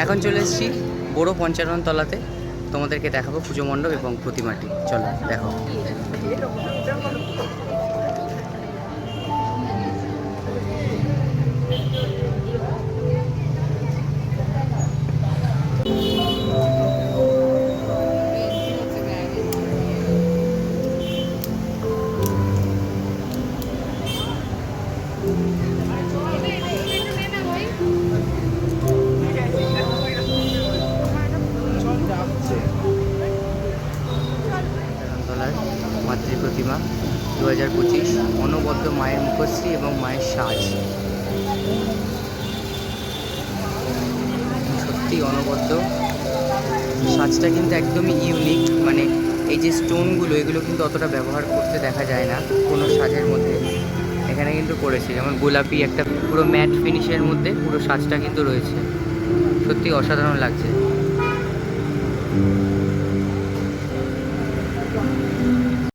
এখন চলে এসেছি বড় পঞ্চানন তলাতে, তোমাদেরকে দেখাবো পুজো মণ্ডপ এবং প্রতিমাটি। চলো দেখো। তলার মাতৃ প্রতিমা 2025 অনবদ্য মায়ের মুখশ্রী এবং মায়ের সাজ, সত্যি অনবদ্য সাজটা কিন্তু একদমই ইউনিক। মানে এই যে স্টোনগুলো, এগুলো কিন্তু অতটা ব্যবহার করতে দেখা যায় না কোনো সাজের মধ্যে। এখানে কিন্তু করেছে, যেমন গোলাপি একটা পুরো ম্যাট ফিনিশের মধ্যে পুরো সাজটা কিন্তু রয়েছে, সত্যি অসাধারণ লাগছে।